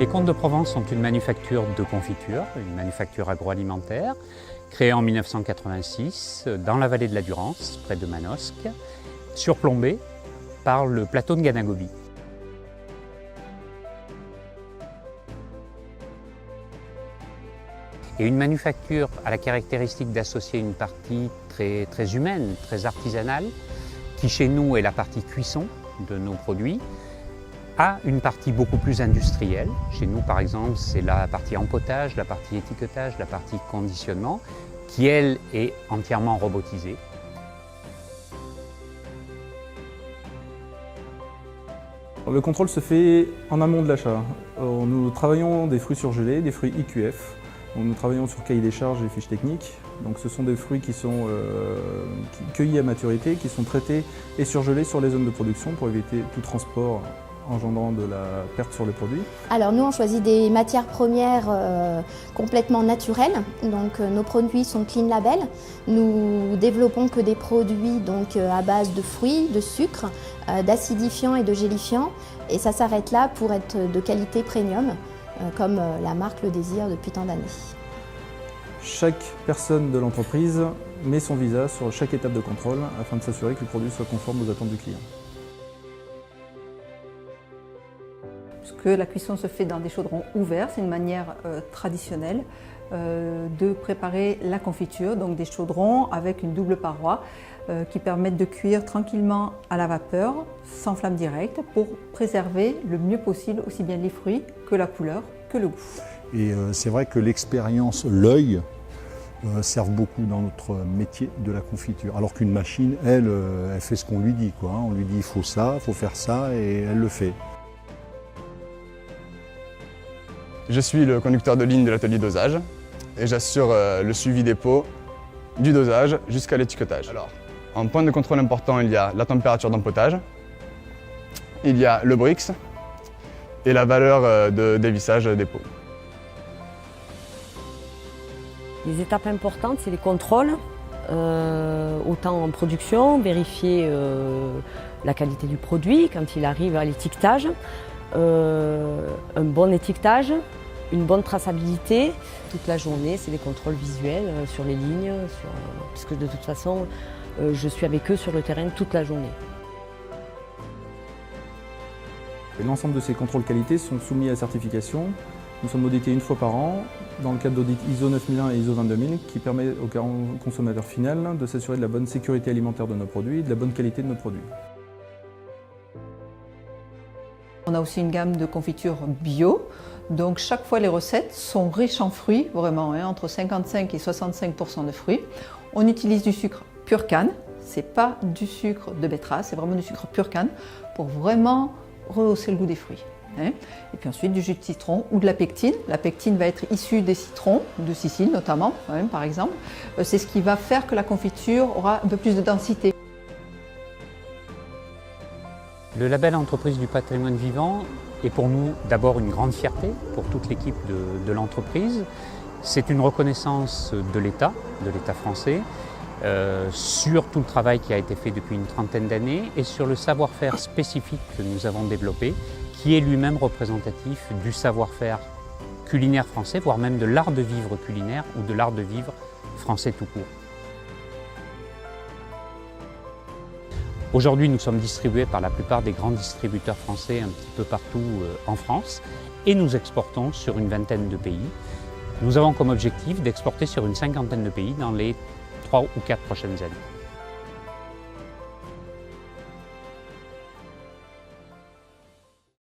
Les Comtes de Provence sont une manufacture de confiture, une manufacture agroalimentaire, créée en 1986 dans la vallée de la Durance, près de Manosque, surplombée par le plateau de Ganagobi. Et une manufacture a la caractéristique d'associer une partie très humaine, très artisanale, qui chez nous est la partie cuisson de nos produits, à une partie beaucoup plus industrielle. Chez nous, par exemple, c'est la partie empotage, la partie étiquetage, la partie conditionnement, qui, elle, est entièrement robotisée. Le contrôle se fait en amont de l'achat. Nous travaillons des fruits surgelés, des fruits IQF. Nous travaillons sur cahier des charges et fiches techniques. Donc ce sont des fruits qui sont cueillis à maturité, qui sont traités et surgelés sur les zones de production pour éviter tout transport engendrant de la perte sur le produit. Alors nous on choisit des matières premières complètement naturelles, donc nos produits sont clean label. Nous développons que des produits donc, à base de fruits, de sucre, d'acidifiants et de gélifiants, et ça s'arrête là pour être de qualité premium, comme la marque le désire depuis tant d'années. Chaque personne de l'entreprise met son visa sur chaque étape de contrôle afin de s'assurer que le produit soit conforme aux attentes du client. Puisque la cuisson se fait dans des chaudrons ouverts, c'est une manière traditionnelle de préparer la confiture, donc des chaudrons avec une double paroi qui permettent de cuire tranquillement à la vapeur, sans flamme directe, pour préserver le mieux possible aussi bien les fruits que la couleur, que le goût. Et c'est vrai que l'expérience, l'œil, servent beaucoup dans notre métier de la confiture. Alors qu'une machine, elle fait ce qu'on lui dit, quoi. On lui dit il faut ça, il faut faire ça, et elle le fait. Je suis le conducteur de ligne de l'atelier dosage et j'assure le suivi des pots, du dosage jusqu'à l'étiquetage. Alors, en point de contrôle important, il y a la température d'empotage, il y a le Brix et la valeur de dévissage des pots. Les étapes importantes, c'est les contrôles, autant en production, vérifier la qualité du produit quand il arrive à l'étiquetage, un bon étiquetage, une bonne traçabilité. Toute la journée, c'est des contrôles visuels sur les lignes, puisque de toute façon, je suis avec eux sur le terrain toute la journée. L'ensemble de ces contrôles qualité sont soumis à certification. Nous sommes audités une fois par an dans le cadre d'audit ISO 9001 et ISO 22000 qui permet au consommateur final de s'assurer de la bonne sécurité alimentaire de nos produits et de la bonne qualité de nos produits. On a aussi une gamme de confitures bio, donc chaque fois les recettes sont riches en fruits, vraiment, entre 55 et 65% de fruits. On utilise du sucre pur canne, c'est pas du sucre de betterave, c'est vraiment du sucre pur canne pour vraiment rehausser le goût des fruits. Et puis ensuite du jus de citron ou de la pectine. La pectine va être issue des citrons, de Sicile notamment, par exemple. C'est ce qui va faire que la confiture aura un peu plus de densité. Le label Entreprise du patrimoine vivant est pour nous d'abord une grande fierté pour toute l'équipe de l'entreprise. C'est une reconnaissance de l'État français, sur tout le travail qui a été fait depuis une trentaine d'années et sur le savoir-faire spécifique que nous avons développé, qui est lui-même représentatif du savoir-faire culinaire français, voire même de l'art de vivre culinaire ou de l'art de vivre français tout court. Aujourd'hui, nous sommes distribués par la plupart des grands distributeurs français un petit peu partout en France et nous exportons sur une vingtaine de pays. Nous avons comme objectif d'exporter sur une cinquantaine de pays dans les 3 ou 4 prochaines années.